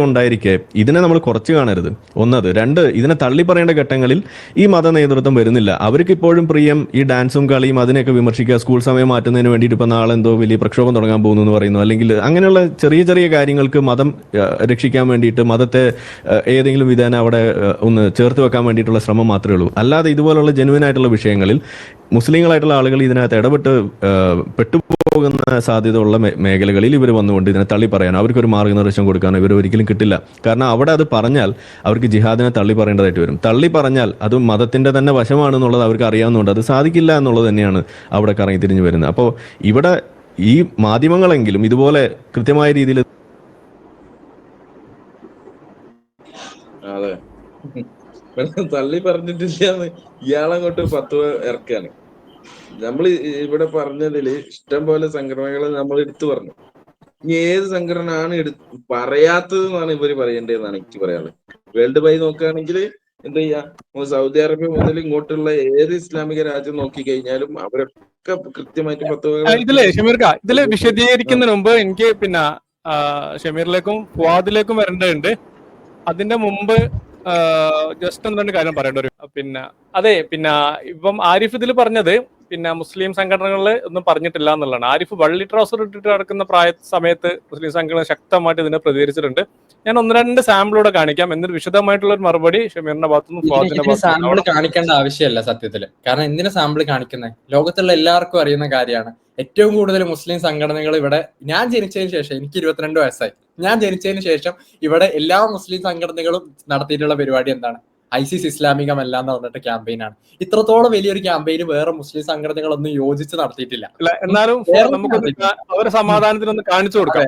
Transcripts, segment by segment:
ഉണ്ടായിരിക്കെ ഇതിനെ നമ്മൾ കുറച്ച് കാണരുത്. ഒന്നത്. രണ്ട്, ഇതിനെ തള്ളി പറയേണ്ട ഘട്ടങ്ങളിൽ ഈ മത നേതൃത്വം വരുന്നില്ല. അവർക്ക് ഇപ്പോഴും പ്രിയം ഈ ഡാൻസും കളിയും അതിനെയൊക്കെ വിമർശിക്കുക, സ്കൂൾ സമയം മാറ്റുന്നതിന് വേണ്ടിയിട്ട് ഇപ്പം നാളെ എന്തോ വലിയ പ്രക്ഷോഭം തുടങ്ങാൻ പോകുന്നു എന്ന് പറയുന്നു, അല്ലെങ്കിൽ അങ്ങനെയുള്ള ചെറിയ ചെറിയ കാര്യങ്ങൾക്ക് മതം രക്ഷിക്കാൻ വേണ്ടിയിട്ട് മതത്തെ ഏതെങ്കിലും വിധേന അവിടെ ഒന്ന് ചേർത്ത് വെക്കാൻ വേണ്ടിയിട്ടുള്ള ശ്രമം മാത്രമേ ഉള്ളൂ. അല്ലാതെ ഇതുപോലുള്ള ജെനുവിൻ ആയിട്ടുള്ള വിഷയങ്ങളിൽ മുസ്ലിങ്ങളായിട്ടുള്ള ആളുകൾ ഇതിനകത്ത് ഇടപെട്ട് പെട്ടുപോകുന്ന സാധ്യത ഉള്ള മേഖലകളിൽ ഇവർ വന്നുകൊണ്ട് ഇതിനെ തള്ളി പറയാനോ അവർക്കൊരു മാർഗ്ഗനിർദ്ദേശം കൊടുക്കാനോ ഇവർ ഒരിക്കലും കിട്ടില്ല. കാരണം അവിടെ അത് പറഞ്ഞാൽ അവർക്ക് ജിഹാദിനെ തള്ളി പറയേണ്ടതായിട്ട് വരും. തള്ളി പറഞ്ഞാൽ അത് മതത്തിന്റെ തന്നെ വശമാണെന്നുള്ളത് അവർക്ക് അറിയാവുന്നതുകൊണ്ട് അത് സാധിക്കില്ല എന്നുള്ളത് തന്നെയാണ് അവിടെ കറങ്ങി തിരിഞ്ഞു വരുന്നത്. അപ്പോൾ ഇവിടെ ഈ മാധ്യമങ്ങളെങ്കിലും ഇതുപോലെ കൃത്യമായ രീതിയിൽ അതെ തള്ളി പറഞ്ഞിട്ടില്ലാന്ന് ഇയാളങ്ങോട്ട് 10 ഇറക്കാണ്. നമ്മൾ ഇവിടെ പറഞ്ഞതില് ഇഷ്ടം പോലെ സംഘടനകളെ നമ്മൾ എടുത്തു പറഞ്ഞു. ഇനി ഏത് സംഘടന ആണ് പറയാത്തത് എന്നാണ് ഇവര് പറയേണ്ടതെന്നാണ് എനിക്ക് പറയാനുള്ളത്. വേൾഡ് വൈഡ് നോക്കുകയാണെങ്കിൽ എന്താ ചെയ്യാ, സൗദി അറേബ്യ മുതൽ ഇങ്ങോട്ടുള്ള ഏത് ഇസ്ലാമിക രാജ്യം നോക്കി കഴിഞ്ഞാലും അവരൊക്കെ കൃത്യമായിട്ട് ഇതില് വിശദീകരിക്കുന്നതിന് മുമ്പ് എനിക്ക് പിന്നെ ഷമീറിലേക്കും ഫുവാദിലേക്കും വരേണ്ടതുണ്ട്. അതിന്റെ മുമ്പ് ജസ്റ്റ് എന്താണ് കാര്യം പറയേണ്ട ഒരു അതെ ഇപ്പം ആരിഫ് ഇതിൽ പറഞ്ഞത് മുസ്ലിം സംഘടനകളിൽ ഒന്നും പറഞ്ഞിട്ടില്ല എന്നുള്ളതാണ്. ആരിഫ് വള്ളി ട്രൗസർ ഇട്ടിട്ട് നടക്കുന്ന സമയത്ത് മുസ്ലിം സംഘടന ശക്തമായിട്ട് ഇതിനെ പ്രതികരിച്ചിട്ടുണ്ട്. ഞാൻ 1-2 സാമ്പിളൂടെ കാണിക്കാം, എന്നിട്ട് വിശദമായിട്ടുള്ള ഒരു മറുപടി ഷമീറിന്റെ ഭാഗത്തുനിന്ന്. സാമ്പിൾ കാണിക്കേണ്ട ആവശ്യമല്ല സത്യത്തില്. കാരണം എന്തിനാ സാമ്പിൾ കാണിക്കുന്നത്? ലോകത്തുള്ള എല്ലാവർക്കും അറിയുന്ന കാര്യമാണ്. ഏറ്റവും കൂടുതൽ മുസ്ലിം സംഘടനകൾ ഇവിടെ, ഞാൻ ജനിച്ചതിന് ശേഷം, എനിക്ക് 22 വയസ്സായി, ഞാൻ ജനിച്ചതിന് ശേഷം ഇവിടെ എല്ലാ മുസ്ലിം സംഘടനകളും നടത്തിയിട്ടുള്ള പരിപാടി എന്താണ്? ISIS ഇസ്ലാമികമല്ല എന്ന് പറഞ്ഞിട്ട് ക്യാമ്പയിനാണ്. ഇത്രത്തോളം വലിയൊരു ക്യാമ്പയിന് വേറെ മുസ്ലിം സംഘടനകളൊന്നും യോജിച്ച് നടത്തിയിട്ടില്ല. എന്നാലും നമുക്ക് അവരെ സമാധാനത്തിനൊന്ന് കാണിച്ചു കൊടുക്കാം.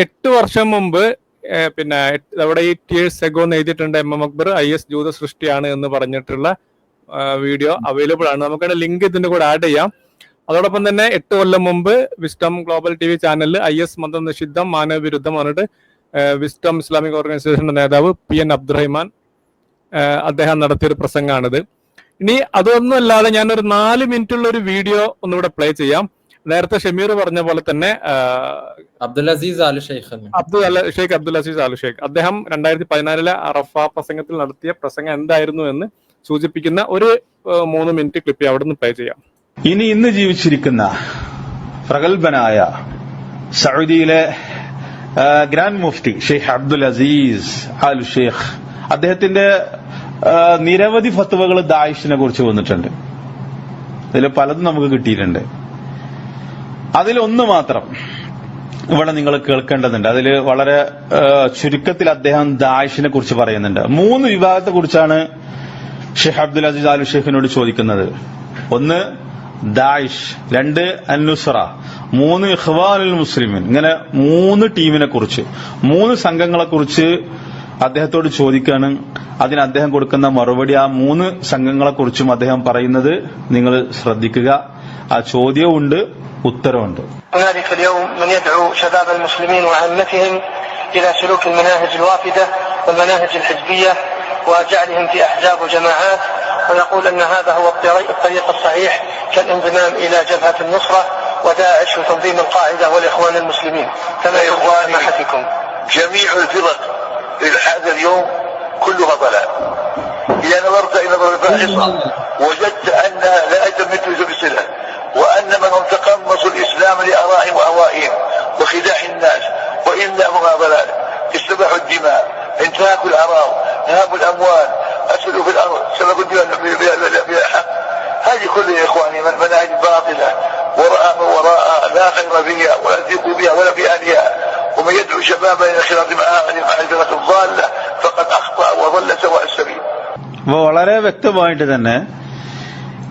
8 വർഷം മുമ്പ് അവിടെ ഈ ടീയേഴ്സ് എഗോ എന്ന് എഴുതിയിട്ടുണ്ട്, MM അക്ബർ IS ജൂത സൃഷ്ടിയാണ് എന്ന് പറഞ്ഞിട്ടുള്ള വീഡിയോ അവൈലബിൾ ആണ്. നമുക്ക് ലിങ്ക് ഇതിന്റെ കൂടെ ആഡ് ചെയ്യാം. അതോടൊപ്പം തന്നെ 8 കൊല്ലം മുമ്പ് വിസ്ഡം ഗ്ലോബൽ TV ചാനലിൽ IS മതം നിഷിദ്ധം മാനവ വിരുദ്ധം പറഞ്ഞിട്ട് വിസ്ഡം ഇസ്ലാമിക് ഓർഗനൈസേഷന്റെ നേതാവ് PN അബ്ദുറഹിമാൻ അദ്ദേഹം നടത്തിയൊരു പ്രസംഗമാണിത്. ഇനി അതൊന്നും അല്ലാതെ ഞാനൊരു 4 മിനിറ്റുള്ള ഒരു വീഡിയോ ഒന്നുകൂടെ പ്ലേ ചെയ്യാം. നേരത്തെ ഷമീർ പറഞ്ഞ പോലെ തന്നെ അബ്ദുൽ അസീസ് ആലു ഷെയ്ഖ് അദ്ദേഹം 2014 അറഫ പ്രസംഗത്തിൽ നടത്തിയ പ്രസംഗം എന്തായിരുന്നു എന്ന് സൂചിപ്പിക്കുന്ന ഒരു 3 മിനിറ്റ് ക്ലിപ്പ് അവിടെ നിന്ന് പ്ലേ ചെയ്യാം. ഇന്ന് ജീവിച്ചിരിക്കുന്ന പ്രഗത്ഭനായ സൗദിയിലെ ഗ്രാൻഡ് മുഫ്തി ഷെയ്ഖ് അബ്ദുൽ അസീസ് ആലു ഷെയ്ഖ്, അദ്ദേഹത്തിന്റെ നിരവധി ഫത്വകൾ ദാഇഷിനെ കുറിച്ച് വന്നിട്ടുണ്ട്. അതിൽ പലതും നമുക്ക് കിട്ടിയിട്ടുണ്ട്. അതിലൊന്ന് മാത്രം ഇവിടെ നിങ്ങൾ കേൾക്കേണ്ടതുണ്ട്. അതിൽ വളരെ ചുരുക്കത്തിൽ അദ്ദേഹം ദാഇഷിനെ കുറിച്ച് പറയുന്നുണ്ട്. 3 വിഭാഗത്തെ കുറിച്ചാണ് ഷെയ്ഖ് അബ്ദുൽ അസീസ് ആലു ഷെയ്ഖിനോട് ചോദിക്കുന്നത്. 1 ദാഇഷ്, 2 അൻ-നുസ്ര, 3 ഇഖ്വാനുൽ മുസ്ലിമീൻ. ഇങ്ങനെ 3 ടീമിനെ കുറിച്ച്, 3 സംഘങ്ങളെ കുറിച്ച് അദ്ദേഹത്തോട് ചോദിക്കാണ്. അതിന് അദ്ദേഹം കൊടുക്കുന്ന മറുപടി ആ 3 സംഘങ്ങളെ കുറിച്ചും അദ്ദേഹം പറയുന്നത് നിങ്ങൾ ശ്രദ്ധിക്കുക. ആ ചോദ്യമുണ്ട്, ഉത്തരവുണ്ട്. هنالك اليوم من يدعو شباب المسلمين وعامتهم إلى سلوك المناهج الوافدة والمناهج الحزبية وجعلهم في أحزاب وجماعات، ويقول أن هذا هو الطريق الصحيح كالانضمام إلى جبهة النصرة وداعش وتنظيم القاعدة والإخوان المسلمين. كما يقول سماحتكم جميع الفرق إلى هذا اليوم كلها ضلال. إذا نظرت إلى الباحثة وجدت أنها لا تمت بصلة، وأن من تقمص الإسلام لآرائهم وأهوائهم وخداع الناس وإملاء ضلال، استباحوا الدماء، انتهاكوا الأعراض، نهبوا الأموال، أسلوا في الأرض، سلبوا الدماء بلا حق. هذه كلها يا إخواني مناهج باطلة وراء لا خير فيها ولا تليق بها ولا بأهلها. ومن يدعو شبابا إلى خلاف معرفة الضالة فقد أخطأ وضل سواء السبيل. വളരെ വ്യക്തമായിട്ട് തന്നെ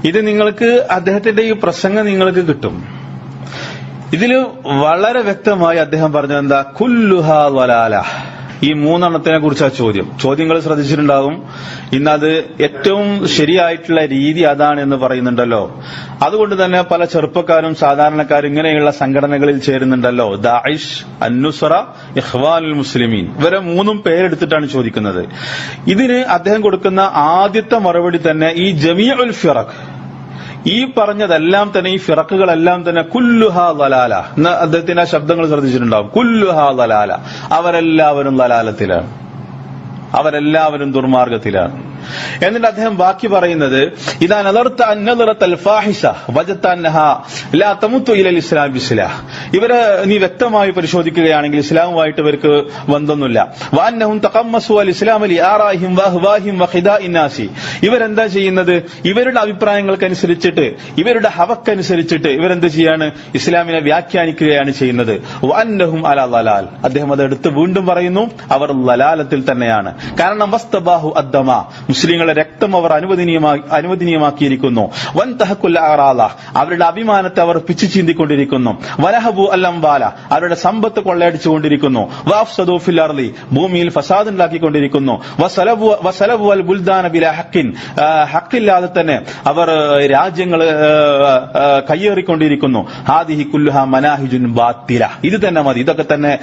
ഇത് നിങ്ങൾക്ക് അദ്ദേഹത്തിന്റെ ഈ പ്രസംഗം നിങ്ങൾക്ക് കിട്ടും. ഇതിൽ വളരെ വ്യക്തമായി അദ്ദേഹം പറഞ്ഞത് എന്താ? കുല്ലുഹാ വലാല. ഈ 3 കുറിച്ചാ ചോദ്യങ്ങൾ ശ്രദ്ധിച്ചിട്ടുണ്ടാകും. ഇന്നത് ഏറ്റവും ശരിയായിട്ടുള്ള രീതി അതാണ് എന്ന് പറയുന്നുണ്ടല്ലോ. അതുകൊണ്ട് തന്നെ പല ചെറുപ്പക്കാരും സാധാരണക്കാരും ഇങ്ങനെയുള്ള സംഘടനകളിൽ ചേരുന്നുണ്ടല്ലോ. ദാഇഷ്, അൻ-നുസ്ര, ഇഖ്വാനുൽ മുസ്ലിമീൻ, ഇവരെ 3 പേരെടുത്തിട്ടാണ് ചോദിക്കുന്നത്. ഇതിന് അദ്ദേഹം കൊടുക്കുന്ന ആദ്യത്തെ മറുപടി തന്നെ ഈ ജമീഉൽ ഫിറഖ്, ഈ പറഞ്ഞതെല്ലാം തന്നെ, ഈ ഫിറക്കുകളെല്ലാം തന്നെ കുല്ലുഹാ ദലാല എന്ന അദ്ദേഹത്തിന്റെ ആ ശബ്ദങ്ങൾ ശ്രദ്ധിച്ചിട്ടുണ്ടാവും. കുല്ലുഹാ ദലാല, അവരെല്ലാവരും ദലാലത്തിലാണ്, അവരെല്ലാവരും ദുർമാർഗത്തിലാണ്. എന്നിട്ട് അദ്ദേഹം ബാക്കി പറയുന്നത്, ഇദാ നദർത അൻ നദറത്തൽ ഫാഹിഷ വജദത അന്നഹാ ലാ തമുത്തു ഇലൽ ഇസ്ലാം ബിസ്ലാഹ്. ഇവരെ നീ വ്യക്തമായി പരിശോധിക്കുകയാണെങ്കിൽ ഇസ്ലാമുമായിട്ട് ഇവർക്ക് ബന്ധമൊന്നുമില്ല. വഅന്നഹും തഖമ്മസു അൽ ഇസ്ലാം ലി ആറാഹിം വഅഹ്വാഹിം വഖിദാഇൻ നാസി. ഇവരെന്താ ചെയ്യുന്നത്? ഇവരുടെ അഭിപ്രായങ്ങൾക്കനുസരിച്ചിട്ട്, ഇവരുടെ ഹവക്കനുസരിച്ചിട്ട് ഇവരെന്ത് ചെയ്യാണ്? ഇസ്ലാമിനെ വ്യാഖ്യാനിക്കുകയാണ് ചെയ്യുന്നത്. വഅന്നഹും അലാ ദലാൽ. അദ്ദേഹം അത് എടുത്ത് വീണ്ടും പറയുന്നു, അവർ ദലാലത്തിൽ തന്നെയാണ്. കാരണം വസ്തബാഹു അദ്ദമ, മുസ്ലിങ്ങളെ രക്തം അവർ അനുവദനീയമാക്കിയിരിക്കുന്നു. വൻ തഹക്കുൽ അറാദ, അവരുടെ അഭിമാനത്തെ അവർ പിച്ചു ചീന്തിക്കൊണ്ടിരിക്കുന്നു. വലഹബു അൽ അംബാല, അവരുടെ സമ്പത്ത് കൊള്ളയടിച്ചുകൊണ്ടിരിക്കുന്നു. വഅഫ്സദു ഫിൽ അർളി, ഭൂമിയിൽ ഫസാദ് ഉണ്ടാക്കിക്കൊണ്ടിരിക്കുന്നു. വസലബു അൽ ബുൽദാന ബിലാ ഹഖിൻ, ഹഖില്ലാതെ തന്നെ അവർ രാജ്യങ്ങൾ കയ്യേറിക്കൊണ്ടിരിക്കുന്നു. ഹാദിഹി കുല്ലുഹാ മനാഹിജുൻ ബാത്തില. ഇത് തന്നെ മതി, ഇതൊക്കെ തന്നെ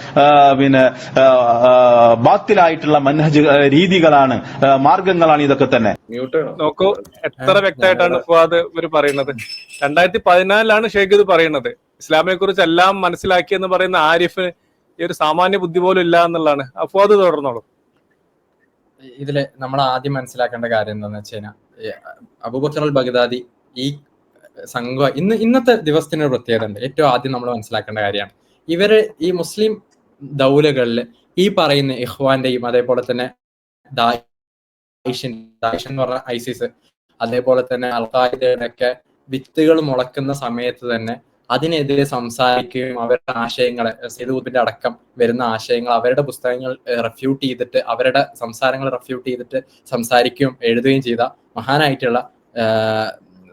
ബാത്തിലായിട്ടുള്ള മനഹജ് രീതികളാണ്, മാർഗങ്ങളാണ് ഇതൊക്കെ തന്നെ. നോക്കൂ എത്ര വ്യക്തമായിട്ടാണ് ഫുആദ് ഇവർ പറയുന്നത്. 2014 ഷെയ്ഖ് ഇത് പറയുന്നത്. ഇസ്ലാമിനെ കുറിച്ച് എല്ലാം മനസ്സിലാക്കിയെന്ന് പറയുന്ന ആരിഫിന് ഈ ഒരു സാമാന്യ ബുദ്ധി പോലും ഇല്ല എന്നുള്ളതാണ്. ഫുആദ് തുടർന്നോളൂ. ഇതില് നമ്മൾ ആദ്യം മനസ്സിലാക്കേണ്ട കാര്യം എന്താണെന്ന് വെച്ച് കഴിഞ്ഞാൽ, അബൂബക്കർ അൽ ബഗ്ദാദി ഈ സംഘം ഇന്നത്തെ ദിവസത്തിന് ഒരു പ്രത്യേകത ഉണ്ട്. ഏറ്റവും ആദ്യം നമ്മൾ മനസ്സിലാക്കേണ്ട കാര്യമാണ്, ഇവര് ഈ മുസ്ലിം ദൗലകളിൽ ഈ പറയുന്ന ഇഖ്വാന്റെയും അതേപോലെ തന്നെ ദാഇഷ് എന്ന് പറഞ്ഞ ഐസിസ്, അതേപോലെ തന്നെ അൽഖായിദയുടെയൊക്കെ വിത്തുകൾ മുളക്കുന്ന സമയത്ത് തന്നെ അതിനെതിരെ സംസാരിക്കുകയും അവരുടെ ആശയങ്ങളെ, സയ്യിദ് ഖുത്ബിന്റെ അടക്കം വരുന്ന ആശയങ്ങൾ അവരുടെ പുസ്തകങ്ങൾ റെഫ്യൂട്ട് ചെയ്തിട്ട്, അവരുടെ സംസാരങ്ങൾ റെഫ്യൂട്ട് ചെയ്തിട്ട് സംസാരിക്കുകയും എഴുതുകയും ചെയ്ത മഹാനായിട്ടുള്ള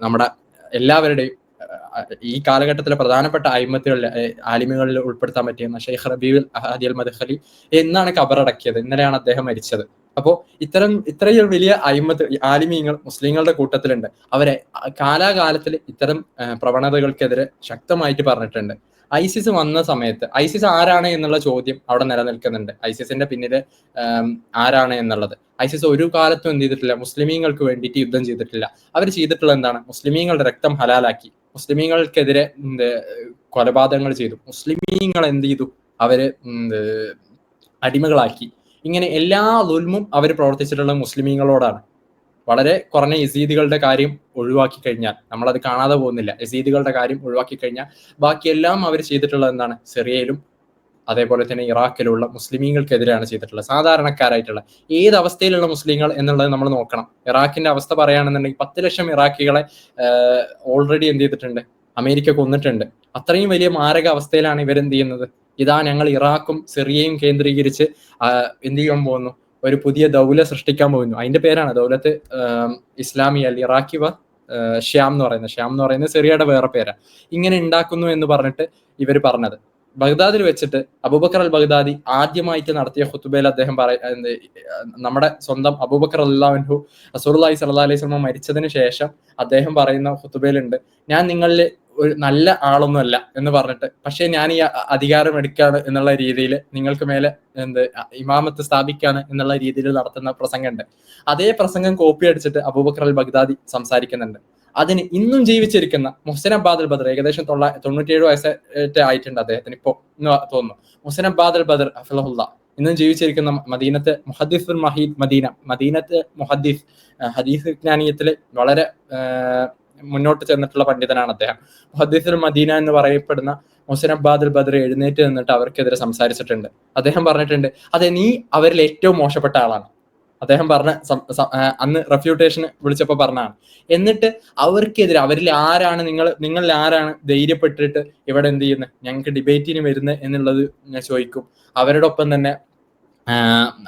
നമ്മുടെ എല്ലാവരുടെയും ഈ കാലഘട്ടത്തിലെ പ്രധാനപ്പെട്ട അയിമത്തുകളിൽ, ആലിമുകളിൽ ഉൾപ്പെടുത്താൻ പറ്റിയ ഷെയ്ഖ് റബീഉൽ ഹാദി അൽ മദ്ഖലി എന്നാണ് ഖബറടക്കിയത്. ഇന്നലെയാണ് അദ്ദേഹം മരിച്ചത്. അപ്പോ ഇത്രയും വലിയ അയിമത്ത് ആലിമീങ്ങൾ മുസ്ലിങ്ങളുടെ കൂട്ടത്തിലുണ്ട്. അവരെ കാലാകാലത്തിൽ ഇത്തരം പ്രവണതകൾക്കെതിരെ ശക്തമായിട്ട് പറഞ്ഞിട്ടുണ്ട്. ഐസിസ് വന്ന സമയത്ത് ഐസിസ് ആരാണ് എന്നുള്ള ചോദ്യം അവിടെ നിലനിൽക്കുന്നുണ്ട്. ഐസിസിന്റെ പിന്നില് ആരാണ് എന്നുള്ളത്. ഐസിസ് ഒരു കാലത്തും എന്ത് ചെയ്തിട്ടില്ല, മുസ്ലിമീങ്ങൾക്ക് വേണ്ടിയിട്ട് യുദ്ധം ചെയ്തിട്ടില്ല. അവർ ചെയ്തിട്ടുള്ള എന്താണ്? മുസ്ലിമീങ്ങളുടെ രക്തം ഹലാലാക്കി, മുസ്ലിമീങ്ങൾക്കെതിരെ കൊലപാതകങ്ങൾ ചെയ്തു, മുസ്ലിമീങ്ങൾ എന്ത് ചെയ്തു, അവര് അടിമകളാക്കി. ഇങ്ങനെ എല്ലാ ദുൽമും അവർ പ്രവർത്തിച്ചിട്ടുള്ള മുസ്ലിമീങ്ങളോടാണ്. വളരെ കുറഞ്ഞ യസീദികളുടെ കാര്യം ഒഴിവാക്കി കഴിഞ്ഞാൽ, നമ്മളത് കാണാതെ പോകുന്നില്ല, യസീദികളുടെ കാര്യം ഒഴിവാക്കി കഴിഞ്ഞാൽ ബാക്കിയെല്ലാം അവർ ചെയ്തിട്ടുള്ളത് എന്താണ്? സിറിയയിലും അതേപോലെ തന്നെ ഇറാഖിലുള്ള മുസ്ലിമീങ്ങൾക്കെതിരെയാണ് ചെയ്തിട്ടുള്ളത്. സാധാരണക്കാരായിട്ടുള്ള ഏത് അവസ്ഥയിലുള്ള മുസ്ലിങ്ങൾ എന്നുള്ളത് നമ്മൾ നോക്കണം. ഇറാഖിന്റെ അവസ്ഥ പറയുകയാണെന്നുണ്ടെങ്കിൽ 10 ലക്ഷം ഇറാഖികളെ ഓൾറെഡി എന്ത് ചെയ്തിട്ടുണ്ട്? അമേരിക്ക കൊന്നിട്ടുണ്ട്. അത്രയും വലിയ മാരക അവസ്ഥയിലാണ് ഇവരെന്ത് ചെയ്യുന്നത്? ഇതാ ഞങ്ങൾ ഇറാഖും സിറിയയും കേന്ദ്രീകരിച്ച് എന്ത് ചെയ്യാൻ പോകുന്നു? ഒരു പുതിയ ദൗല സൃഷ്ടിക്കാൻ പോകുന്നു. അതിന്റെ പേരാണ് ദൗലത്ത് ഇസ്ലാമി അൽ ഇറാഖി ഷ്യാം എന്ന് പറയുന്നത് സിറിയയുടെ വേറെ പേരാ. ഇങ്ങനെ ഉണ്ടാക്കുന്നു എന്ന് പറഞ്ഞിട്ട് ഇവർ പറഞ്ഞത്. ബഗ്ദാദിൽ വെച്ചിട്ട് അബൂബക്കർ അൽ ബഗ്ദാദി ആദ്യമായിട്ട് നടത്തിയ ഖുതുബയിൽ അദ്ദേഹം നമ്മുടെ സ്വന്തം അബൂബക്കർ റളിയല്ലാഹു അൻഹു റസൂലുള്ളാഹി സ്വല്ലല്ലാഹു അലൈഹി വസല്ലം മരിച്ചതിന് ശേഷം അദ്ദേഹം പറയുന്ന ഖുതുബയിലുണ്ട്, ഞാൻ നിങ്ങളിൽ ഒരു നല്ല ആളൊന്നുമല്ല എന്ന് പറഞ്ഞിട്ട്, പക്ഷെ ഞാൻ ഈ അധികാരം എടുക്കാണ് എന്നുള്ള രീതിയിൽ നിങ്ങൾക്ക് മേലെ ഇമാമത്ത് സ്ഥാപിക്കാണ് എന്നുള്ള രീതിയിൽ നടത്തുന്ന പ്രസംഗമുണ്ട്. അതേ പ്രസംഗം കോപ്പി അടിച്ചിട്ട് അബൂബക്കർ അൽ ബഗ്ദാദി സംസാരിക്കുന്നുണ്ട്. അതിന് ഇന്നും ജീവിച്ചിരിക്കുന്ന മുഹ്സിൻ അബ്ബാദ് അൽ ബദർ, ഏകദേശം 97 വയസ്സായിട്ട് ആയിട്ടുണ്ട് അദ്ദേഹത്തിന് ഇപ്പോ എന്ന് തോന്നുന്നു. മുഹ്സിൻ അബ്ബാദ് അൽ ബദർ ഹഫിളഹുല്ലാ ഇന്നും ജീവിച്ചിരിക്കുന്ന മദീനത്തെ മുഹദ്ദിസുൽ മദീനത്തെ മുഹദ്ദിസ്, ഹദീസ് വിജ്ഞാനീയത്തിൽ വളരെ മുന്നോട്ട് ചെന്നിട്ടുള്ള പണ്ഡിതനാണ് അദ്ദേഹം. മുഹദ്ദിസുൽ മദീന എന്ന് പറയപ്പെടുന്ന മുഹ്സിൻ അബ്ബാദ് അൽ ബദർ എഴുന്നേറ്റ് നിന്നിട്ട് അവർക്കെതിരെ സംസാരിച്ചിട്ടുണ്ട്. അദ്ദേഹം പറഞ്ഞിട്ടുണ്ട്, അതെ നീ അവരിൽ ഏറ്റവും മോശപ്പെട്ട ആളാണ്. അദ്ദേഹം പറഞ്ഞ അന്ന് റെഫ്യൂട്ടേഷൻ വിളിച്ചപ്പോൾ പറഞ്ഞാണ്. എന്നിട്ട് അവർക്കെതിരെ അവരിൽ ആരാണ് നിങ്ങളിൽ ആരാണ് ധൈര്യപ്പെട്ടിട്ട് ഇവിടെ എന്ത് ചെയ്യുന്നത്, ഞങ്ങൾക്ക് ഡിബേറ്റിന് വരുന്നത് എന്നുള്ളത് ഞാൻ ചോദിക്കും. അവരുടെ ഒപ്പം തന്നെ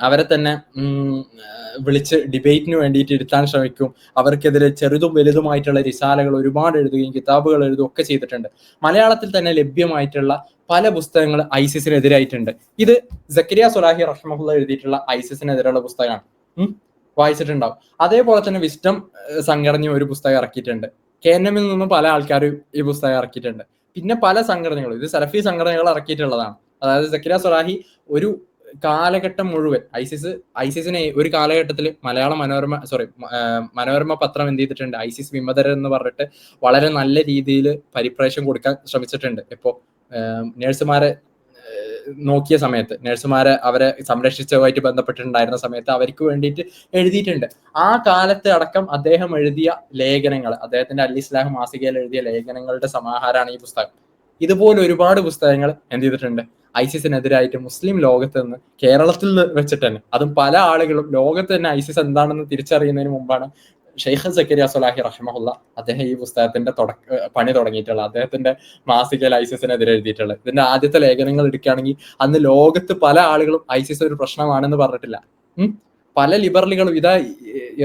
അവരെ തന്നെ വിളിച്ച് ഡിബേറ്റിന് വേണ്ടിയിട്ട് ഇരുത്താൻ ശ്രമിക്കും. അവർക്കെതിരെ ചെറുതും വലുതുമായിട്ടുള്ള റിസാലകൾ ഒരുപാട് എഴുതുകയും കിതാബുകൾ എഴുതുകയും ഒക്കെ ചെയ്തിട്ടുണ്ട്. മലയാളത്തിൽ തന്നെ ലഭ്യമായിട്ടുള്ള പല പുസ്തകങ്ങൾ ഐസിസിനെതിരായിട്ടുണ്ട്. ഇത് സക്കരിയ സുലാഹി റഹ്മഹുള്ള എഴുതിയിട്ടുള്ള ഐസിസിനെതിരെയുള്ള പുസ്തകമാണ്, വായിച്ചിട്ടുണ്ടാവും. അതേപോലെ തന്നെ വിസ്ഡം സംഘടന ഒരു പുസ്തകം ഇറക്കിയിട്ടുണ്ട്. KNM നിന്നും പല ആൾക്കാരും ഈ പുസ്തകം ഇറക്കിയിട്ടുണ്ട്. പിന്നെ പല സംഘടനകളും, ഇത് സലഫി സംഘടനകൾ ഇറക്കിയിട്ടുള്ളതാണ്. അതായത് സക്കരിയ സുലാഹി ഒരു കാലഘട്ടം മുഴുവൻ ഐസിസിനെ ഒരു കാലഘട്ടത്തിൽ മനോരമ പത്രം എന്ത് ചെയ്തിട്ടുണ്ട്, ഐസിസ് വിമതരൻ എന്ന് പറഞ്ഞിട്ട് വളരെ നല്ല രീതിയിൽ പരിപ്രേക്ഷം കൊടുക്കാൻ ശ്രമിച്ചിട്ടുണ്ട്. ഇപ്പോ നഴ്സുമാരെ നോക്കിയ സമയത്ത്, നഴ്സുമാരെ അവരെ സംരക്ഷിച്ചതുമായിട്ട് ബന്ധപ്പെട്ടിട്ടുണ്ടായിരുന്ന സമയത്ത് അവർക്ക് വേണ്ടിയിട്ട് എഴുതിയിട്ടുണ്ട്. ആ കാലത്ത് അടക്കം അദ്ദേഹം എഴുതിയ ലേഖനങ്ങൾ, അദ്ദേഹത്തിന്റെ അൽ ഇസ്ലാഹ് മാസികയിൽ എഴുതിയ ലേഖനങ്ങളുടെ സമാഹാരമാണ് ഈ പുസ്തകം. ഇതുപോലെ ഒരുപാട് പുസ്തകങ്ങൾ എന്ത് ചെയ്തിട്ടുണ്ട്, ഐസിസിനെതിരായിട്ട് മുസ്ലിം ലോകത്ത് നിന്ന്, കേരളത്തിൽ വെച്ചിട്ട് തന്നെ, അതും പല ആളുകളും ലോകത്ത് തന്നെ ഐസിസ് എന്താണെന്ന് തിരിച്ചറിയുന്നതിന് മുമ്പാണ് ഷെയ്ഖ് സക്കരിയ സ്വലാഹി റഹ്മഹുല്ല അദ്ദേഹം ഈ പുസ്തകത്തിന്റെ പണി തുടങ്ങിയിട്ടുള്ളത്. അദ്ദേഹത്തിന്റെ മാസികയിൽ ഐസിസിനെതിരെ എഴുതിയിട്ടുള്ളത്. ഇതിന്റെ ആദ്യത്തെ ലേഖനങ്ങൾ എടുക്കുകയാണെങ്കിൽ അന്ന് ലോകത്ത് പല ആളുകളും ഐസിസ് ഒരു പ്രശ്നമാണെന്ന് പറഞ്ഞിട്ടില്ല. പല ലിബറലുകളും ഇതാ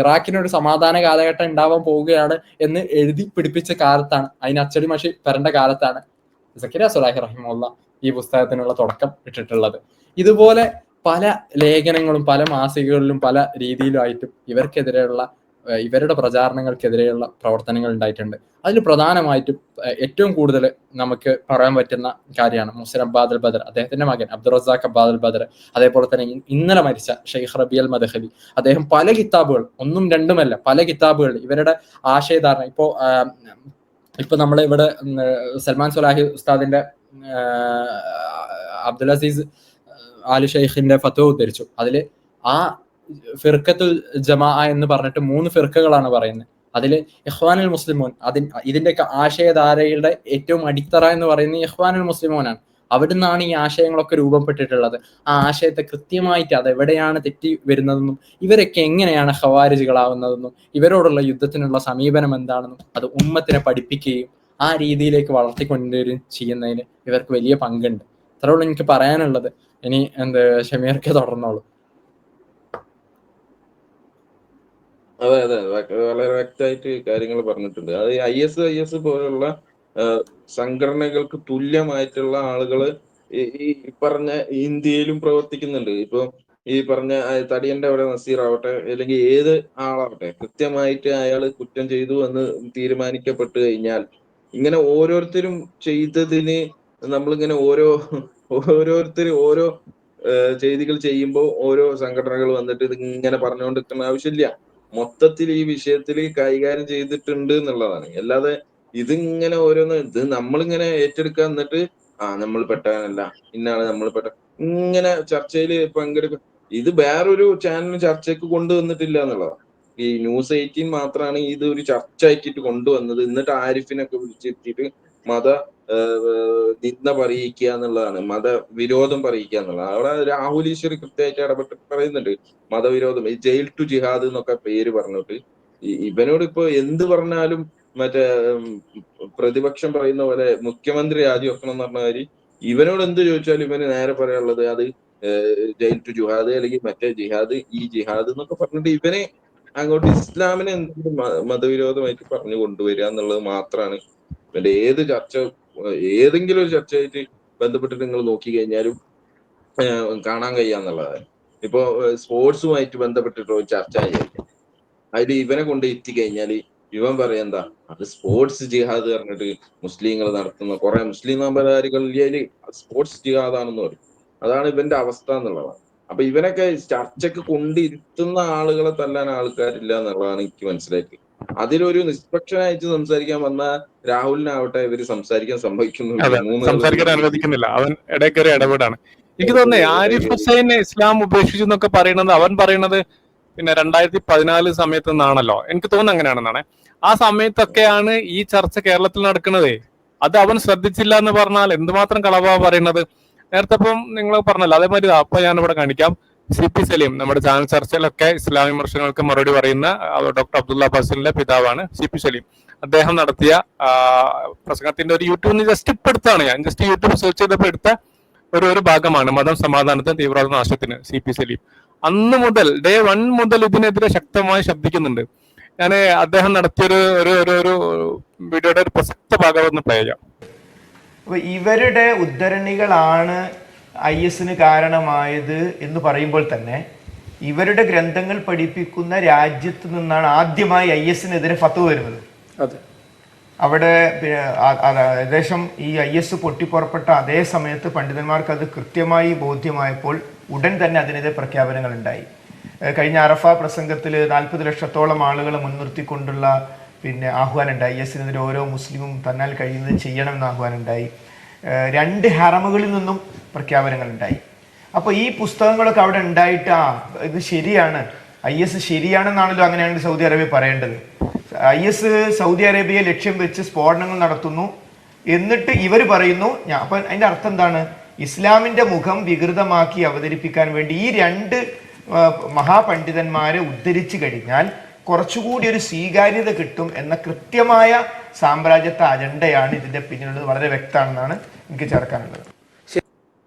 ഇറാഖിനൊരു സമാധാന കാലഘട്ടം ഉണ്ടാവാൻ പോവുകയാണ് എന്ന് എഴുതി പിടിപ്പിച്ച കാലത്താണ്, അതിന് അച്ചടി മഷി വരേണ്ട കാലത്താണ് സക്കരിയ സ്വലാഹി റഹ്മഹുല്ല ഈ പുസ്തകത്തിനുള്ള തുടക്കം ഇട്ടിട്ടുള്ളത്. ഇതുപോലെ പല ലേഖനങ്ങളും പല മാസികകളിലും പല രീതിയിലുമായിട്ടും ഇവർക്കെതിരെയുള്ള, ഇവരുടെ പ്രചാരണങ്ങൾക്കെതിരെയുള്ള പ്രവർത്തനങ്ങൾ ഉണ്ടായിട്ടുണ്ട്. അതിൽ പ്രധാനമായിട്ടും ഏറ്റവും കൂടുതൽ നമുക്ക് പറയാൻ പറ്റുന്ന കാര്യമാണ് മുഹ്സിൻ അബ്ബാദ് അൽ ബദർ, അദ്ദേഹത്തിന്റെ മകൻ അബ്ദുൾ റസാഖ് അബ്ബാദ് അൽ ബദർ. അതേപോലെ തന്നെ ഇന്നലെ മരിച്ച ഷെയ്ഖ് റബി അൽ മദ്ഖലി. അദ്ദേഹം പല കിതാബുകൾ, ഒന്നും രണ്ടുമല്ല, പല കിതാബുകൾ ഇവരുടെ ആശയധാരണ. ഇപ്പൊ നമ്മളെ ഇവിടെ സൽമാൻ സ്വലാഹി ഉസ്താദിന്റെ അബ്ദുൽ അസീസ് ആലു ഷെയ്ഖിന്റെ ഫത്വ ഉദ്ധരിച്ചു. അതില് ആ ഫിർഖത്തുൽ ജമാ എന്ന് പറഞ്ഞിട്ട് 3 ഫിർഖകളാണ് പറയുന്നത്. അതില് ഇഖ്വാനുൽ മുസ്ലിമൂൻ, ഇതിന്റെയൊക്കെ ആശയധാരയുടെ ഏറ്റവും അടിത്തറ എന്ന് പറയുന്നത് ഇഖ്വാനുൽ മുസ്ലിമൂനാണ്. അവിടുന്നാണ് ഈ ആശയങ്ങളൊക്കെ രൂപപ്പെട്ടിട്ടുള്ളത്. ആ ആശയത്തെ കൃത്യമായിട്ട് അതെവിടെയാണ് തെറ്റി വരുന്നതെന്നും ഇവരൊക്കെ എങ്ങനെയാണ് ഖവാരിജുകളാവുന്നതെന്നും ഇവരോടുള്ള യുദ്ധത്തിനുള്ള സമീപനം എന്താണെന്നും അത് ഉമ്മത്തിനെ പഠിപ്പിക്കുകയും ആ രീതിയിലേക്ക് വളർത്തിക്കൊണ്ടുവരികയും ചെയ്യുന്നതിന് ഇവർക്ക് വലിയ പങ്കുണ്ട്. അത്രയുള്ളൂ എനിക്ക് പറയാനുള്ളത്. ഇനി ഷമീർക്ക് തുടർന്നോളൂ. അതെ, വളരെ വ്യക്തമായിട്ട് കാര്യങ്ങൾ പറഞ്ഞിട്ടുണ്ട്. അത് IS പോലുള്ള സംഘടനകൾക്ക് തുല്യമായിട്ടുള്ള ആളുകള് ഈ പറഞ്ഞ ഇന്ത്യയിലും പ്രവർത്തിക്കുന്നുണ്ട്. ഇപ്പൊ ഈ പറഞ്ഞ തടിയന്റെ അവിടെ നസീർ ആവട്ടെ, അല്ലെങ്കിൽ ഏത് ആളാവട്ടെ, കൃത്യമായിട്ട് അയാൾ കുറ്റം ചെയ്തു എന്ന് തീരുമാനിക്കപ്പെട്ടു കഴിഞ്ഞാൽ ഇങ്ങനെ ഓരോരുത്തരും ചെയ്തതിന് നമ്മളിങ്ങനെ ഓരോരുത്തർ ഓരോ ചെയ്തികൾ ചെയ്യുമ്പോൾ ഓരോ സംഘടനകൾ വന്നിട്ട് ഇത് ഇങ്ങനെ പറഞ്ഞുകൊണ്ടിരിക്കുന്ന ആവശ്യമില്ല. മൊത്തത്തിൽ ഈ വിഷയത്തിൽ കൈകാര്യം ചെയ്തിട്ടുണ്ട് എന്നുള്ളതാണ്. അല്ലാതെ ഇതിങ്ങനെ ഓരോന്ന് ഇത് നമ്മളിങ്ങനെ ഏറ്റെടുക്കുക, എന്നിട്ട് നമ്മൾ പെട്ടവനല്ല, ഇന്നാണ് നമ്മൾ ഇങ്ങനെ ചർച്ചയിൽ പങ്കെടുക്കുക. ഇത് വേറൊരു ചാനലിന് ചർച്ചയ്ക്ക് കൊണ്ടുവന്നിട്ടില്ല എന്നുള്ളതാണ്. ഈ ന്യൂസ് 18 മാത്രമാണ് ഇത് ഒരു ചർച്ച ആക്കിയിട്ട് കൊണ്ടുവന്നത്. എന്നിട്ട് ആരിഫിനൊക്കെ വിളിച്ചിരുത്തിയിട്ട് മത നിന്ദ പറയിക്കുക എന്നുള്ളതാണ്, മതവിരോധം പറയിക്കുക എന്നുള്ളതാണ്. അവിടെ രാഹുൽ ഈശ്വർ കൃത്യമായിട്ട് ഇടപെട്ടിട്ട് പറയുന്നുണ്ട് മതവിരോധം, ഈ ജയിൽ ടു ജിഹാദ് എന്നൊക്കെ പേര് പറഞ്ഞിട്ട്. ഇവനോട് ഇപ്പൊ എന്ത് പറഞ്ഞാലും മറ്റേ പ്രതിപക്ഷം പറയുന്ന പോലെ മുഖ്യമന്ത്രി രാജിവെക്കണം എന്ന് പറഞ്ഞ കാര്യം ഇവനോട് എന്ത് ചോദിച്ചാലും ഇവന് നേരെ പറയാനുള്ളത് അത് ജയിൽ ടു ജിഹാദ്, അല്ലെങ്കിൽ മറ്റേ ജിഹാദ്, ഈ ജിഹാദ് എന്നൊക്കെ പറഞ്ഞിട്ട് ഇവനെ അങ്ങോട്ട് ഇസ്ലാമിനെ എന്തെങ്കിലും മതവിരോധമായിട്ട് പറഞ്ഞു കൊണ്ടുവരിക എന്നുള്ളത് മാത്രമാണ് ഇവന്റെ ഏതെങ്കിലും ഒരു ചർച്ചയായിട്ട് ബന്ധപ്പെട്ടിട്ട് നിങ്ങൾ നോക്കി കഴിഞ്ഞാലും കാണാൻ കഴിയാന്നുള്ളതാണ്. ഇപ്പൊ സ്പോർട്സുമായിട്ട് ബന്ധപ്പെട്ടിട്ട് ഒരു ചർച്ച ആയിരിക്കും, അതിൽ ഇവനെ കൊണ്ട് എത്തിക്കഴിഞ്ഞാല് ഇവൻ പറയാ എന്താ അത് സ്പോർട്സ് ജിഹാദ് പറഞ്ഞിട്ട് മുസ്ലിങ്ങൾ നടത്തുന്ന കുറെ മുസ്ലിം നമ്പരാരികളിൽ സ്പോർട്സ് ജിഹാദാണെന്ന് പറയും. അതാണ് ഇവന്റെ അവസ്ഥ എന്നുള്ളതാണ്. അപ്പൊ ഇവനൊക്കെ ചർച്ചയ്ക്ക് കൊണ്ടിരുത്തുന്ന ആളുകളെ തല്ലാൻ ആൾക്കാരില്ല എന്നുള്ളതാണ് എനിക്ക് മനസ്സിലാക്കി. അതിലൊരു നിഷ്പക്ഷനായിട്ട് സംസാരിക്കാൻ വന്ന രാഹുലിനാവട്ടെ ഇവര് സംസാരിക്കാൻ സംസാരിക്കാൻ അനുവദിക്കുന്നില്ല. അവൻ ഇടയ്ക്കറി ഇടപെടാണ്. എനിക്ക് തോന്നുന്നേ ആരിഫ് ഹുസൈൻ ഇസ്ലാം ഉപേക്ഷിച്ചു എന്നൊക്കെ പറയുന്നത്, അവൻ പറയുന്നത് പിന്നെ 2014 സമയത്ത് നിന്നാണല്ലോ. എനിക്ക് തോന്നുന്നു അങ്ങനെയാണെന്നാണ്. ആ സമയത്തൊക്കെയാണ് ഈ ചർച്ച കേരളത്തിൽ നടക്കുന്നത്. അത് അവൻ ശ്രദ്ധിച്ചില്ല എന്ന് പറഞ്ഞാൽ എന്തുമാത്രം കളവാ പറയുന്നത്. നേരത്തെ ഇപ്പം നിങ്ങൾ പറഞ്ഞല്ലോ, അതേമാതിരി അപ്പൊ ഞാനിവിടെ കാണിക്കാം. CP സലീം നമ്മുടെ ചാനൽ ചർച്ചയിലൊക്കെ ഇസ്ലാമിക വിമർശനങ്ങൾക്ക് മറുപടി പറയുന്ന ഡോക്ടർ അബ്ദുള്ള ഫസലിന്റെ പിതാവാണ് CP സലീം. അദ്ദേഹം നടത്തിയ പ്രസംഗത്തിന്റെ ഒരു യൂട്യൂബിൽ ജസ്റ്റ് ഇപ്പൊ എടുത്താണ്, ഞാൻ ജസ്റ്റ് യൂട്യൂബ് സെർച്ച് ചെയ്തപ്പോൾ എടുത്ത ഒരു ഭാഗമാണ് മതം സമാധാനത്തിന് തീവ്രവാദ നാശത്തിന്. CP സലീം അന്ന് മുതൽ ഡേ 1 മുതൽ ഇതിനെതിരെ ശക്തമായി ശബ്ദിക്കുന്നുണ്ട്. ഞാൻ അദ്ദേഹം നടത്തിയൊരു ഒരു വീഡിയോയുടെ ഒരു പ്രസക്ത ഭാഗം ഒന്ന് പ്ലേ ചെയ്യാം. ഇവരുടെ ഉദ്ധരണികളാണ് ISന് കാരണമായത് എന്ന് പറയുമ്പോൾ തന്നെ ഇവരുടെ ഗ്രന്ഥങ്ങൾ പഠിപ്പിക്കുന്ന രാജ്യത്ത് നിന്നാണ് ആദ്യമായി ISനെതിരെ ഫത്വ വരുന്നത്. അവിടെ ഏകദേശം ഈ IS പൊട്ടിപ്പുറപ്പെട്ട അതേ സമയത്ത് പണ്ഡിതന്മാർക്ക് അത് കൃത്യമായി ബോധ്യമായപ്പോൾ ഉടൻ തന്നെ അതിനെതിരെ പ്രഖ്യാപനങ്ങൾ ഉണ്ടായി. കഴിഞ്ഞ അറഫ പ്രസംഗത്തിൽ 40 ലക്ഷത്തോളം ആളുകളെ മുൻനിർത്തിക്കൊണ്ടുള്ള ആഹ്വാനം ഉണ്ടായി. ISനെതിരെ ഓരോ മുസ്ലിമും തന്നാൽ കഴിയുന്നത് ചെയ്യണമെന്ന് ആഹ്വാനം ഉണ്ടായി. 2 ഹറമുകളിൽ നിന്നും പ്രഖ്യാപനങ്ങൾ ഉണ്ടായി. അപ്പോൾ ഈ പുസ്തകങ്ങളൊക്കെ അവിടെ ഉണ്ടായിട്ട് ഇത് ശരിയാണ്, IS ശരിയാണെന്നാണല്ലോ അങ്ങനെയാണെങ്കിൽ സൗദി അറേബ്യ പറയേണ്ടത്. IS സൗദി അറേബ്യയെ ലക്ഷ്യം വെച്ച് സ്ഫോടനങ്ങൾ നടത്തുന്നു എന്നിട്ട് ഇവർ പറയുന്നു. അപ്പം അതിൻ്റെ അർത്ഥം എന്താണ്? ഇസ്ലാമിൻ്റെ മുഖം വികൃതമാക്കി അവതരിപ്പിക്കാൻ വേണ്ടി ഈ 2 മഹാപണ്ഡിതന്മാരെ ഉദ്ധരിച്ചു കഴിഞ്ഞാൽ കുറച്ചുകൂടി ഒരു സ്വീകാര്യത കിട്ടും എന്ന കൃത്യമായ സാമ്രാജ്യത്വ അജണ്ടയാണ് ഇതിന്റെ പിന്നിലുള്ളത്. വളരെ വ്യക്തമാണെന്നാണ് എനിക്ക് ചേർക്കാനുള്ളത്.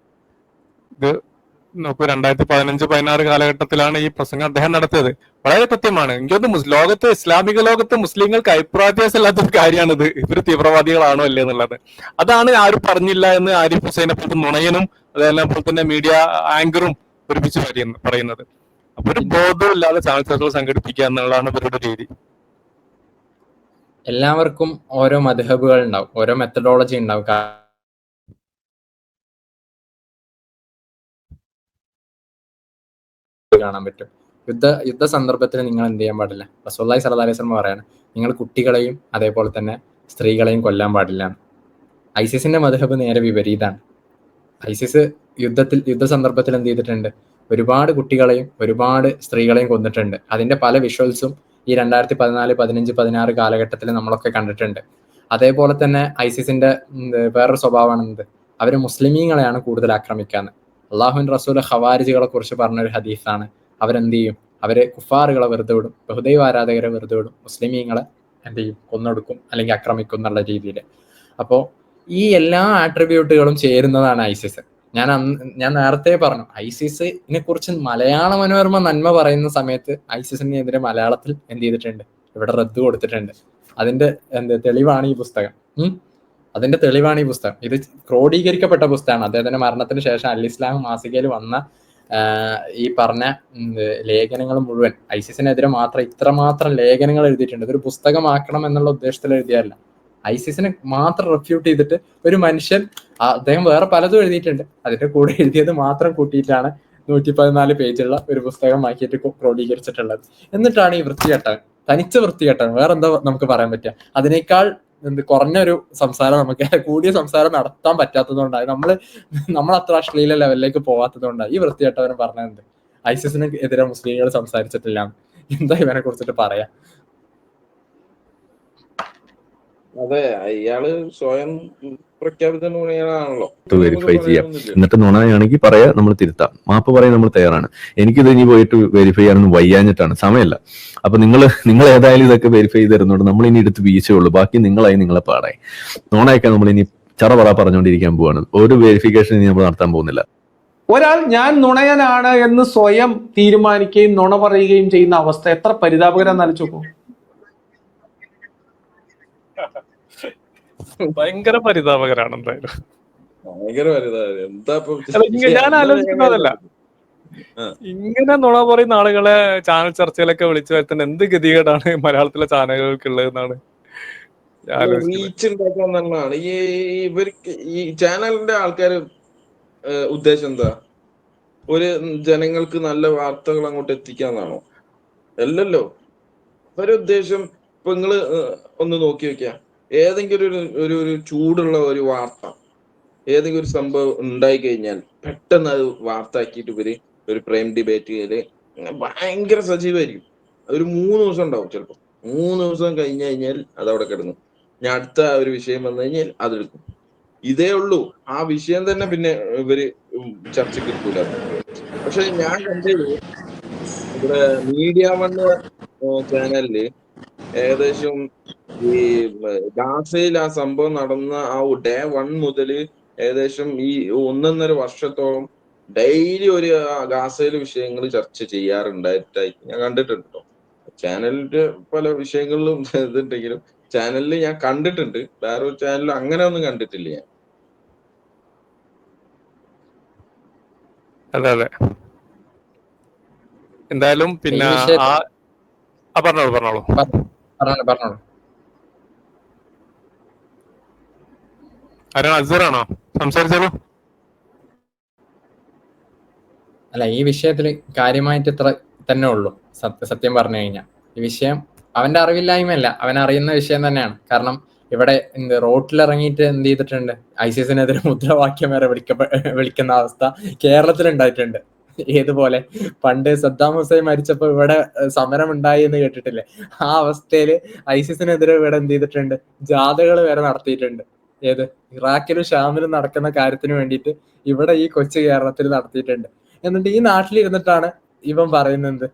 ഇത് നോക്കൂ, 2015-16 കാലഘട്ടത്തിലാണ് ഈ പ്രസംഗം അദ്ദേഹം നടത്തിയത്. വളരെ കൃത്യമാണ്. എനിക്കൊന്ന് ലോകത്ത്, ഇസ്ലാമിക ലോകത്ത് മുസ്ലിങ്ങൾക്ക് അഭിപ്രായവ്യത്യാസമില്ലാത്തൊരു കാര്യമാണിത്. ഇവർ തീവ്രവാദികളാണോ അല്ലേ എന്നുള്ളത്. അതാണ് ആരും പറഞ്ഞില്ല എന്ന് ആരിഫ് ഹുസൈനെ പോലത്തെ നുണയനും അതേപോലെ തന്നെ മീഡിയ ആങ്കറും ഒരുമിച്ച് പറയുന്നത്. അപ്പൊ ഒരു ബോധമില്ലാതെ ചാനൽ ചർച്ചകൾ സംഘടിപ്പിക്കുക എന്നുള്ളതാണ് ഇവരുടെ രീതി. എല്ലാവർക്കും ഓരോ മദ്ഹബുകൾ ഉണ്ടാവും, ഓരോ മെത്തഡോളജി ഉണ്ടാവും. കാണാൻ പറ്റും. യുദ്ധ സന്ദർഭത്തിൽ നിങ്ങൾ എന്ത് ചെയ്യാൻ പാടില്ല? റസൂലുള്ളാഹി സ്വല്ലല്ലാഹി അലൈഹി വസല്ലം പറയാണ്, നിങ്ങൾ കുട്ടികളെയും അതേപോലെ തന്നെ സ്ത്രീകളെയും കൊല്ലാൻ പാടില്ല. ISISന്റെ മദ്ഹബ് നേരെ വിപരീതമാണ്. ISIS യുദ്ധ സന്ദർഭത്തിൽ എന്ത് ചെയ്തിട്ടുണ്ട്? ഒരുപാട് കുട്ടികളെയും ഒരുപാട് സ്ത്രീകളെയും കൊന്നിട്ടുണ്ട്. അതിന്റെ പല വിഷ്വൽസും ഈ 2014, 15, 16 കാലഘട്ടത്തിൽ നമ്മളൊക്കെ കണ്ടിട്ടുണ്ട്. അതേപോലെ തന്നെ ISISന്റെ വേറൊരു സ്വഭാവമാണ് എന്ത്? അവര് മുസ്ലിമീങ്ങളെയാണ് കൂടുതൽ ആക്രമിക്കാന്ന്. അള്ളാഹുവിന്റെ റസൂൽ ഖവാരിജികളെ കുറിച്ച് പറഞ്ഞൊരു ഹദീസാണ്. അവരെന്ത് ചെയ്യും? അവര് കുഫാറുകളെ വെറുതെ വിടും, ബഹുദൈവ ആരാധകരെ വെറുതെ വിടും, മുസ്ലിമീങ്ങളെ എന്ത് ചെയ്യും? കൊന്നൊടുക്കും അല്ലെങ്കിൽ ആക്രമിക്കും എന്നുള്ള രീതിയിൽ. അപ്പോൾ ഈ എല്ലാ ആട്രിബ്യൂട്ടുകളും ചേരുന്നതാണ് ISIS. ഞാൻ നേരത്തെ പറഞ്ഞു, ISISനെ കുറിച്ച് മലയാള മനോരമ നന്മ പറയുന്ന സമയത്ത് ISISനെതിരെ മലയാളത്തിൽ എന്ത് ചെയ്തിട്ടുണ്ട്? ഇവിടെ റദ്ദ് കൊടുത്തിട്ടുണ്ട്. അതിന്റെ തെളിവാണ് ഈ പുസ്തകം. അതിന്റെ തെളിവാണ് ഈ പുസ്തകം. ഇത് ക്രോഡീകരിക്കപ്പെട്ട പുസ്തകമാണ്. അദ്ദേഹത്തിന്റെ മരണത്തിന് ശേഷം അൽ ഇസ്ലാം മാസികയിൽ വന്ന ഈ പറഞ്ഞ ലേഖനങ്ങൾ മുഴുവൻ ISISനെതിരെ ഇത്രമാത്രം ലേഖനങ്ങൾ എഴുതിയിട്ടുണ്ട്. ഇതൊരു പുസ്തകമാക്കണം എന്നുള്ള ഉദ്ദേശത്തിൽ എഴുതിയല്ല. ISISനെ മാത്രം റെഫ്യൂട്ട് ചെയ്തിട്ട് ഒരു മനുഷ്യൻ, അദ്ദേഹം വേറെ പലതും എഴുതിയിട്ടുണ്ട്, അതിന്റെ കൂടെ എഴുതിയത് മാത്രം കൂട്ടിയിട്ടാണ് 114 പേജുള്ള ഒരു പുസ്തകമാക്കിയിട്ട് ക്രോഡീകരിച്ചിട്ടുള്ളത്. എന്നിട്ടാണ് ഈ വൃത്തികെട്ടവൻ, തനിച്ച് വൃത്തികെട്ടവൻ, വേറെ എന്താ നമുക്ക് പറയാൻ പറ്റുക? അതിനേക്കാൾ കുറഞ്ഞൊരു സംസാരം, നമുക്ക് കൂടിയ സംസാരം നടത്താൻ പറ്റാത്തത് കൊണ്ടാണ്, നമ്മൾ അത്ര അശ്ലീല ലെവലിലേക്ക് പോകാത്തത് കൊണ്ടാണ് ഈ വൃത്തികെട്ടവന് പറഞ്ഞത് ISISന് എതിരെ മുസ്ലിങ്ങൾ സംസാരിച്ചിട്ടില്ല. എന്താ ഇവനെ കുറിച്ചിട്ട് പറയാ? അതെ, അയാള് സ്വയം പ്രഖ്യാപിത നുണയാണല്ലോ. വെരിഫൈ ചെയ്യാം. എന്നിട്ട് നുണയാണെങ്കിൽ പറയാ, നമ്മൾ തിരുത്താം. മാപ്പ് പറയാൻ നമ്മൾ തയ്യാറാണ്. എനിക്കിത് ഇനി പോയിട്ട് വെരിഫൈ ചെയ്യാനൊന്നും വയ്യാഞ്ഞിട്ടാണ്, സമയമല്ല. അപ്പൊ നിങ്ങൾ ഏതായാലും ഇതൊക്കെ വെരിഫൈ ചെയ്ത് തരുന്നുണ്ട്. നമ്മൾ ഇനി എടുത്ത് വീഴ്ചയുള്ളൂ, ബാക്കി നിങ്ങളായി നിങ്ങളെ പാടായി. നുണയൊക്കെ നമ്മൾ ഇനി ചറപറ പറഞ്ഞുകൊണ്ടിരിക്കാൻ പോവാണ്. ഒരു വെരിഫിക്കേഷൻ ഇനി നമ്മൾ നടത്താൻ പോകുന്നില്ല. ഒരാൾ ഞാൻ നുണയനാണ് എന്ന് സ്വയം തീരുമാനിക്കുകയും നുണ പറയുകയും ചെയ്യുന്ന അവസ്ഥ എത്ര പരിതാപകരം ആലോചിച്ചു. ഭയങ്കര പരിതാപകരാണ്. എന്തായാലും ഭയങ്കര പരിതാപം. എന്താ ഞാൻ ആലോചിക്കുന്നതല്ല, ഇങ്ങനെ നുണ പറയുന്ന ആളുകളെ ചാനൽ ചർച്ചയിലൊക്കെ വിളിച്ചു വരുത്തുന്ന എന്ത് ഗതികേടാണ് മലയാളത്തിലെ ചാനലുകൾക്ക് ഉള്ളതെന്നാണ് റീച്ച് ഉണ്ടാക്കാൻ തന്നെയാണ് ഇവർക്ക് ഈ ചാനലിന്റെ ആൾക്കാര് ഉദ്ദേശം എന്താ? ഒരു ജനങ്ങൾക്ക് നല്ല വാർത്തകൾ അങ്ങോട്ട് എത്തിക്കാന്നാണോ? അല്ലല്ലോ. ഒരു ഉദ്ദേശം ഇപ്പൊ നിങ്ങള് ഒന്ന് നോക്കി വെക്കാം. ഏതെങ്കിലും ഒരു ചൂടുള്ള ഒരു വാർത്ത, ഏതെങ്കിലും ഒരു സംഭവം ഉണ്ടായി കഴിഞ്ഞാൽ പെട്ടെന്ന് അത് വാർത്ത ആക്കിയിട്ട് ഇവര് ഒരു പ്രൈം ഡിബേറ്റില് ഭയങ്കര സജീവമായിരിക്കും. ഒരു 3 ദിവസം ഉണ്ടാവും. ചിലപ്പോ 3 ദിവസം കഴിഞ്ഞു കഴിഞ്ഞാൽ അതവിടെ കിടന്നു. ഞാൻ അടുത്ത ഒരു വിഷയം വന്നു കഴിഞ്ഞാൽ അതെടുക്കും. ഇതേ ഉള്ളൂ. ആ വിഷയം തന്നെ പിന്നെ ഇവര് ചർച്ചയ്ക്ക് എടുക്കൂല. പക്ഷെ ഞാൻ കണ്ടത് ഇവിടെ മീഡിയ വൺ ചാനലില് ഏകദേശം ഈ ഗാസയിൽ ആ സംഭവം നടന്ന ആ ഡേ 1 മുതല് ഏകദേശം ഈ 1.5 വർഷത്തോളം ഡെയിലി ഒരു ഗാസയിലെ വിഷയങ്ങൾ ചർച്ച ചെയ്യാറുണ്ടായിട്ടായി ഞാൻ കണ്ടിട്ടുണ്ട്. ചാനലിന്റെ പല വിഷയങ്ങളിലും ഇതുണ്ടെങ്കിലും ചാനലിൽ ഞാൻ കണ്ടിട്ടുണ്ട്. വേറൊരു ചാനലിൽ അങ്ങനെ ഒന്നും കണ്ടിട്ടില്ല ഞാൻ. അതെ. എന്തായാലും പിന്നെ പറഞ്ഞോളൂ. ആരാണ്? അസറാണോ? സംസാരിച്ചാലോ. അല്ല, ഈ വിഷയത്തിൽ കാര്യമായിട്ട് ഇത്ര തന്നെ ഉള്ളൂ. സത്യം പറഞ്ഞു കഴിഞ്ഞാൽ ഈ വിഷയം അവന്റെ അറിവില്ലായ്മയല്ല, അവൻ അറിയുന്ന വിഷയം തന്നെയാണ്. കാരണം ഇവിടെ റോട്ടിലിറങ്ങിയിട്ട് എന്ത് ചെയ്തിട്ടുണ്ട്, ഐസിസിനെതിരെ മുദ്രാവാക്യം വരെ വിളിക്കുന്ന അവസ്ഥ കേരളത്തിൽ ഉണ്ടായിട്ടുണ്ട്. ഏതുപോലെ പണ്ട് സദ്ദാം ഹുസൈൻ മരിച്ചപ്പോ ഇവിടെ സമരം ഉണ്ടായി എന്ന് കേട്ടിട്ടില്ലേ? ആ അവസ്ഥയില് ഐസിസിനെതിരെ ഇവിടെ എന്ത് ചെയ്തിട്ടുണ്ട്, ജാഥകൾ വരെ നടത്തിയിട്ടുണ്ട്. ഏത് ഇറാഖിലും ഷാമിലും നടക്കുന്ന കാര്യത്തിന് വേണ്ടിയിട്ട് ഇവിടെ ഈ കൊച്ചു കേരളത്തിൽ നടത്തിയിട്ടുണ്ട്. എന്നിട്ട് ഈ നാട്ടിലിരുന്നിട്ടാണ് ഇവൻ പറയുന്നത്